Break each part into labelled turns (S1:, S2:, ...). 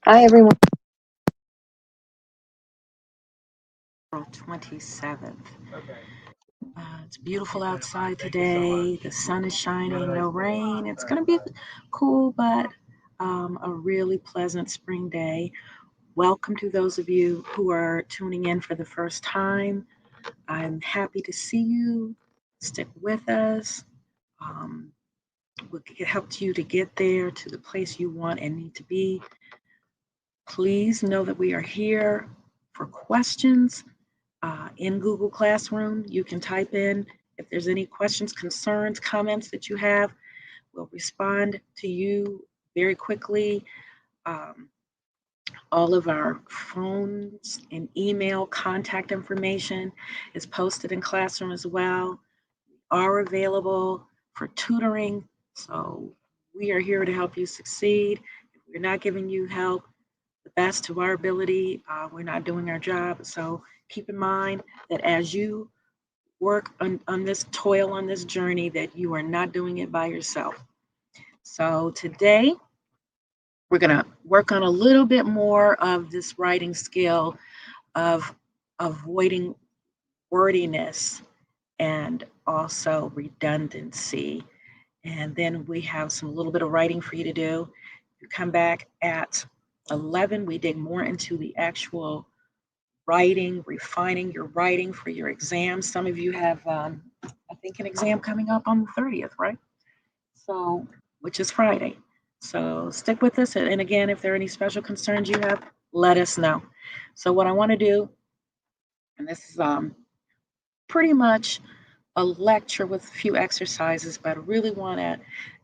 S1: Hi, everyone.
S2: April 27th. It's beautiful outside today. The sun is shining, no rain. It's going to be cool, but a really pleasant spring day. Welcome to those of you who are tuning in for the first time. I'm happy to see you. Stick with us. Um, we'll help you to get there to the place you want and need to be. Please know that we are here for questions in Google Classroom. You can type in if there's any questions, concerns, comments that you have. We'll respond to you very quickly. Um, all of our phones and email contact information is posted in Classroom as well. Are available for tutoring. So we are here to help you succeed. If we're not giving you help, the best to our ability, we're not doing our job. So keep in mind that as you work on this toil, on this journey, that you are not doing it by yourself. So today, we're going to work on a little bit more of this writing skill of avoiding wordiness and also redundancy. And then we have some a little bit of writing for you to do. You come back at 11, we dig more into the actual writing, refining your writing for your exams. Some of you have, I think, an exam coming up on the 30th, right? So, which is Friday. So stick with us. And again, if there are any special concerns you have, let us know. So what I want to do, and this is pretty much a lecture with a few exercises, but I really want to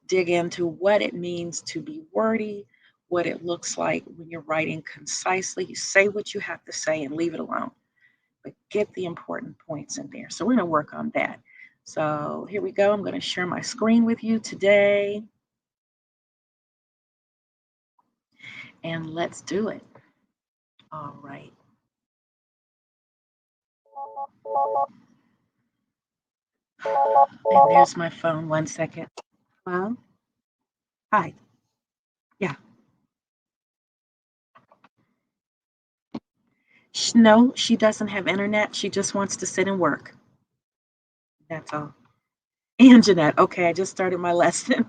S2: dig into what it means to be wordy, what it looks like when you're writing concisely. You say what you have to say and leave it alone, but get the important points in there. So we're going to work on that. So here we go. I'm going to share my screen with you today, and let's do it. All right. And there's my phone. 1 second. Hello? Hi. Yeah. No, she doesn't have internet. She just wants to sit and work. That's all. And Jeanette. Okay, I just started my lesson.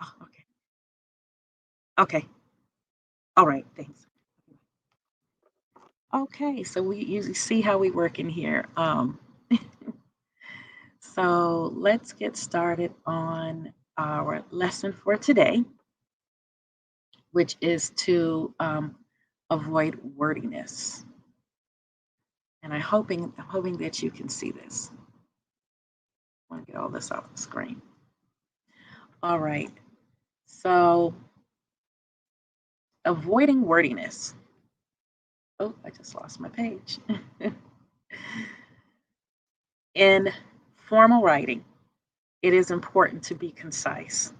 S2: Oh, okay. Okay. All right. Thanks. Okay. So we usually see how we work in here. So let's get started on our lesson for today, which is to avoid wordiness. And I'm hoping that you can see this. I want to get all this off the screen. All right. So avoiding wordiness. Oh, I just lost my page. In formal writing, it is important to be concise.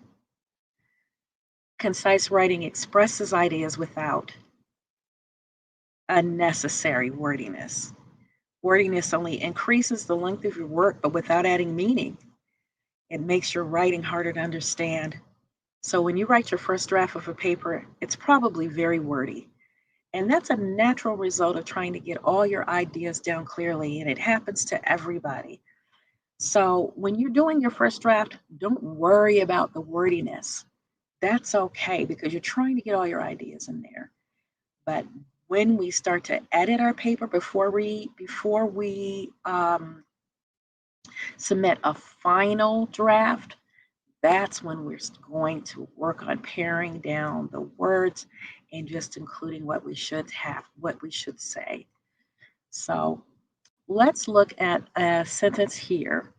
S2: Concise writing expresses ideas without unnecessary wordiness. Wordiness only increases the length of your work, but without adding meaning. It makes your writing harder to understand. So when you write your first draft of a paper, it's probably very wordy. And that's a natural result of trying to get all your ideas down clearly, and it happens to everybody. So when you're doing your first draft, don't worry about the wordiness. That's okay because you're trying to get all your ideas in there. But when we start to edit our paper before we submit a final draft, that's when we're going to work on paring down the words and just including what we should have, what we should say. So let's look at a sentence here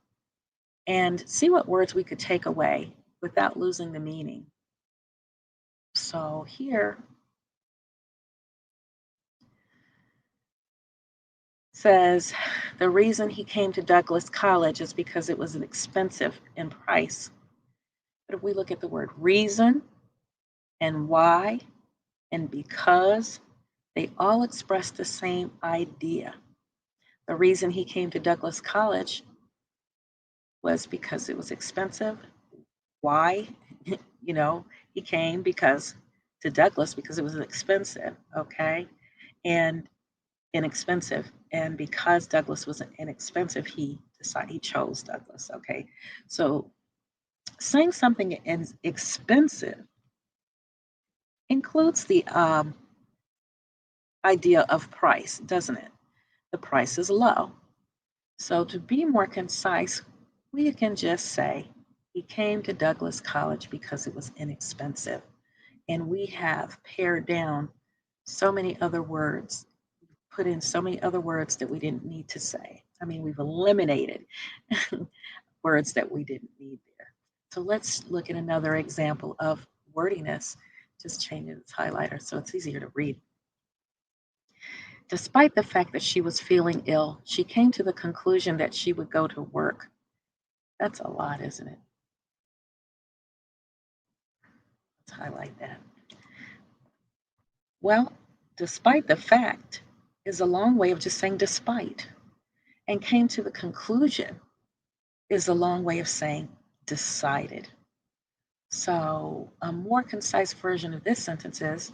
S2: and see what words we could take away without losing the meaning. So here says the reason he came to Douglas College is because it was expensive in price. But if we look at the word reason and why and because, they all express the same idea. The reason he came to Douglas College was because it was expensive. Why? He came because to Douglas because it was expensive, okay? And inexpensive. And because Douglas was inexpensive, he decided he chose Douglas, okay? So saying something is expensive includes the idea of price, doesn't it? The price is low. So to be more concise, we can just say he came to Douglas College because it was inexpensive. And we have pared down so many other words, put in so many other words that we didn't need to say. I mean, we've eliminated words that we didn't need there. So let's look at another example of wordiness, just changing its highlighter so it's easier to read. Despite the fact that she was feeling ill, she came to the conclusion that she would go to work. That's a lot, isn't it? Let's highlight that. Well, despite the fact is a long way of just saying despite, and came to the conclusion is a long way of saying decided. So, a more concise version of this sentence is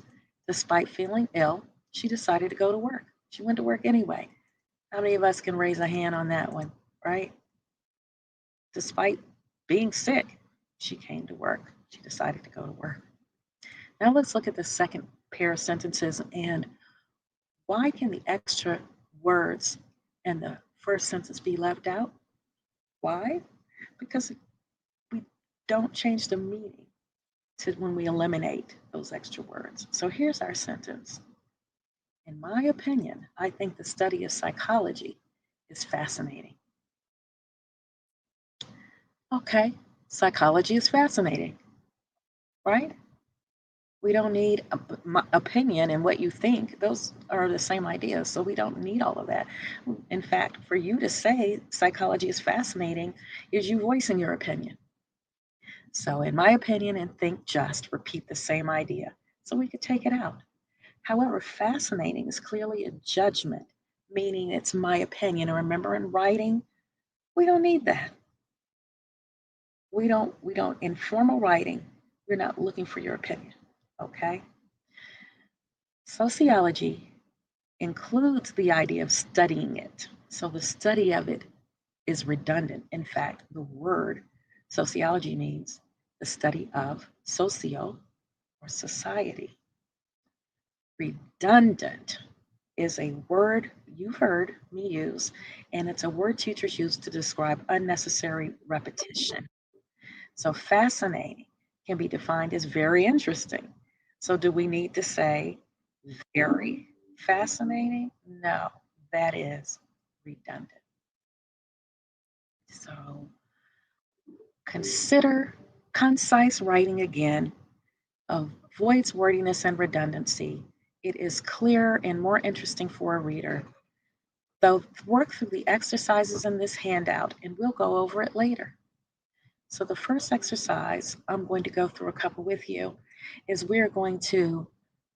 S2: despite feeling ill, she decided to go to work. She went to work anyway. How many of us can raise a hand on that one, right? Despite being sick, she came to work. She decided to go to work. Now let's look at the second pair of sentences and why can the extra words in the first sentence be left out? Why? Because we don't change the meaning to when we eliminate those extra words. So here's our sentence. In my opinion, I think the study of psychology is fascinating. Okay, psychology is fascinating, right? We don't need my opinion and what you think. Those are the same ideas, so we don't need all of that. In fact, for you to say psychology is fascinating is you voicing your opinion. So, in my opinion, and think just repeat the same idea. So we could take it out. However, fascinating is clearly a judgment, meaning it's my opinion. And remember, in writing, we don't need that. We don't in formal writing, we're not looking for your opinion. Okay? Sociology includes the idea of studying it. So the study of it is redundant. In fact, the word sociology means the study of socio or society. Redundant is a word you've heard me use, and it's a word teachers use to describe unnecessary repetition. So fascinating can be defined as very interesting. So do we need to say very fascinating? No, that is redundant. So consider concise writing again, avoids wordiness and redundancy. It is clearer and more interesting for a reader. They'll work through the exercises in this handout and we'll go over it later. So the first exercise, I'm going to go through a couple with you, is we're going to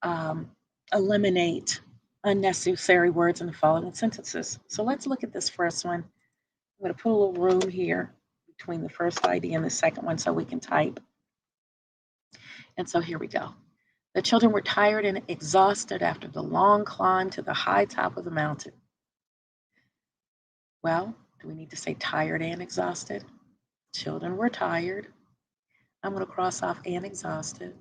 S2: um, eliminate unnecessary words in the following sentences. So let's look at this first one. I'm going to put a little room here between the first idea and the second one so we can type. And so here we go. The children were tired and exhausted after the long climb to the high top of the mountain. Well, do we need to say tired and exhausted? Children were tired. I'm going to cross off and exhausted.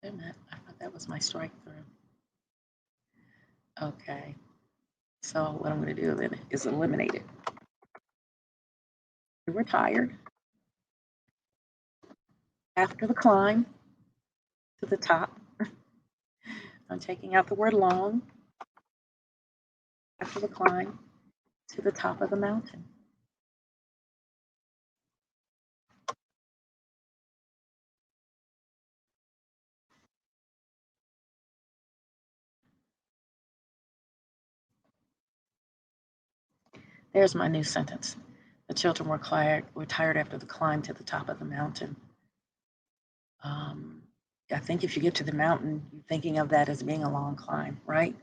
S2: Wait a minute, I thought that was my strike through. Okay, so what I'm going to do then is eliminate it. We're tired. After the climb to the top, I'm taking out the word long. After the climb to the top of the mountain. There's my new sentence. The children were tired after the climb to the top of the mountain. Um, I think if you get to the mountain, you're thinking of that as being a long climb, right?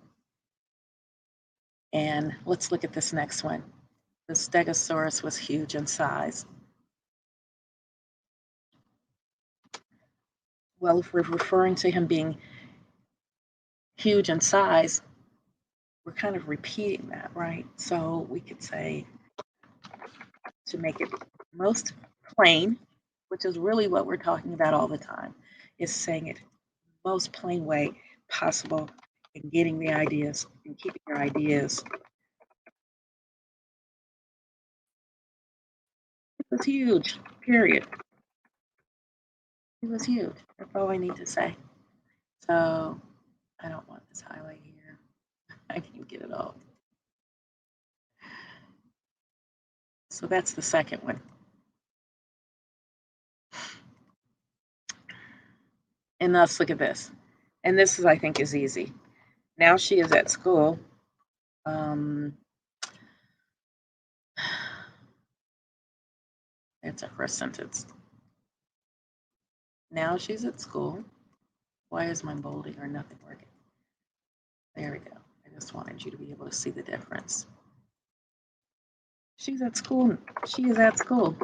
S2: And let's look at this next one. The stegosaurus was huge in size. Well, if we're referring to him being huge in size, we're kind of repeating that, right? So we could say, to make it most plain, which is really what we're talking about all the time, is saying it most plain way possible and getting the ideas and keeping your ideas. It was huge, period. It was huge. That's all I need to say. So I don't want this highlight here. I can't get it all. So that's the second one. And let's look at this. And this is, I think, is easy. Now she is at school. It's a first sentence. Now she's at school. Why is my bolding or nothing working? There we go. I just wanted you to be able to see the difference. She's at school. She is at school.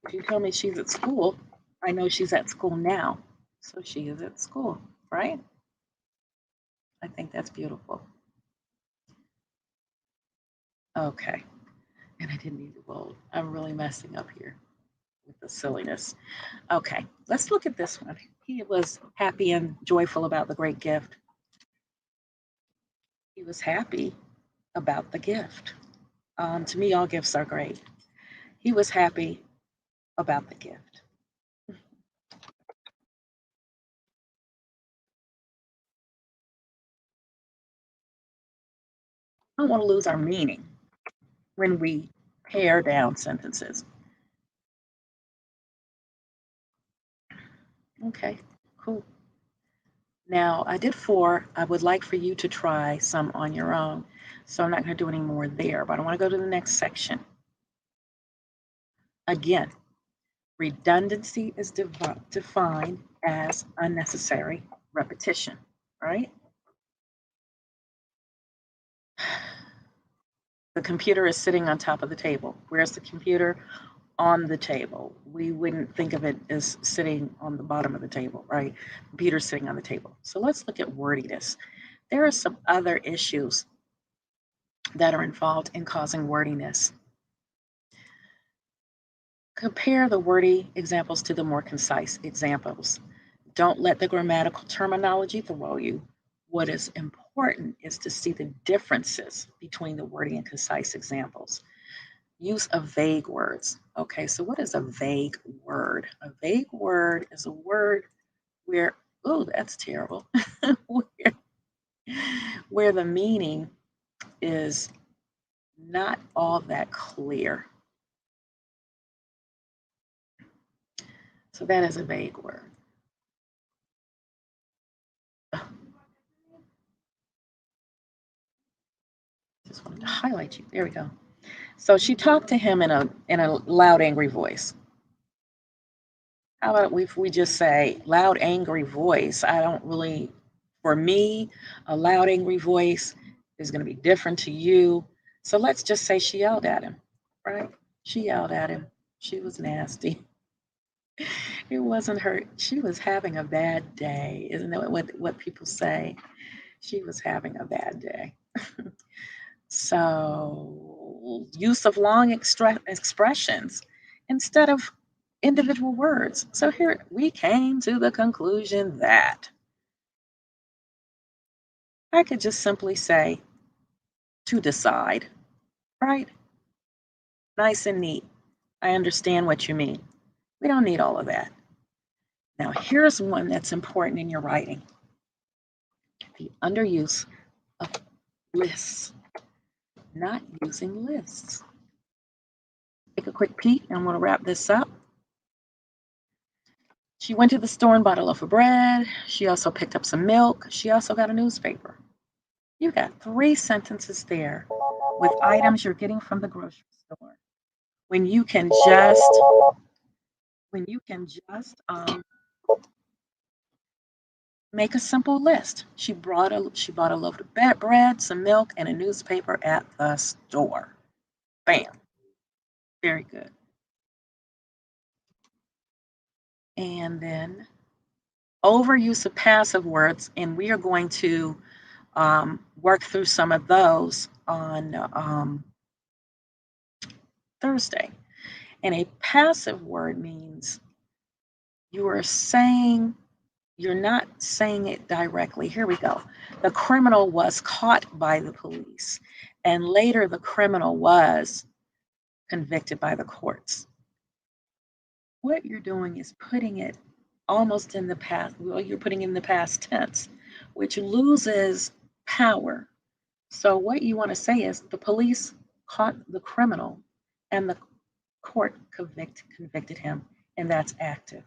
S2: If you tell me she's at school, I know she's at school now. So she is at school, right? I think that's beautiful. Okay. And I didn't need to bold. I'm really messing up here with the silliness. Okay, let's look at this one. He was happy and joyful about the great gift. He was happy about the gift. To me, all gifts are great. He was happy about the gift. I don't want to lose our meaning when we pare down sentences. Okay, cool. Now, I did 4. I would like for you to try some on your own. So I'm not going to do any more there, but I want to go to the next section. Again, redundancy is defined as unnecessary repetition, right? The computer is sitting on top of the table. Where's the computer? On the table. We wouldn't think of it as sitting on the bottom of the table, right? Computer sitting on the table. So let's look at wordiness. There are some other issues that are involved in causing wordiness. Compare the wordy examples to the more concise examples. Don't let the grammatical terminology throw you. What is important is to see the differences between the wordy and concise examples. Use of vague words. Okay, so what is a vague word? A vague word is a word where, oh, that's terrible, where the meaning is not all that clear. So that is a vague word. Just wanted to highlight you. There we go. So she talked to him in a loud, angry voice. How about if we just say loud, angry voice? I don't really, for me, a loud, angry voice is going to be different to you. So let's just say she yelled at him, right? She yelled at him. She was nasty. It wasn't her. She was having a bad day. Isn't that what people say? She was having a bad day. So, use of long expressions instead of individual words. So, here we came to the conclusion that I could just simply say to decide, right? Nice and neat. I understand what you mean. We don't need all of that. Now, here's one that's important in your writing: the underuse of lists, not using lists. Take a quick peek, and I'm going to wrap this up. She went to the store and bought a loaf of bread. She also picked up some milk. She also got a newspaper. You got 3 sentences there with items you're getting from the grocery store. When you can just, make a simple list. She bought a loaf of bread, some milk, and a newspaper at the store. Bam. Very good. And then overuse of passive words, and we are going to work through some of those on Thursday. And a passive word means you're not saying it directly. Here we go. The criminal was caught by the police, and later the criminal was convicted by the courts. What you're doing is putting it almost in the past. Well, you're putting in the past tense, which loses power. So what you want to say is the police caught the criminal and the court convicted him, and that's active.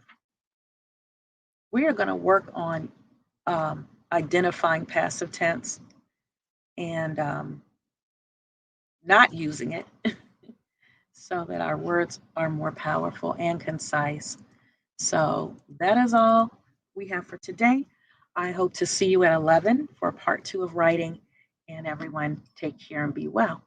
S2: We are going to work on identifying passive tense and not using it so that our words are more powerful and concise. So that is all we have for today. I hope to see you at 11 for part 2 of writing. And everyone, take care and be well.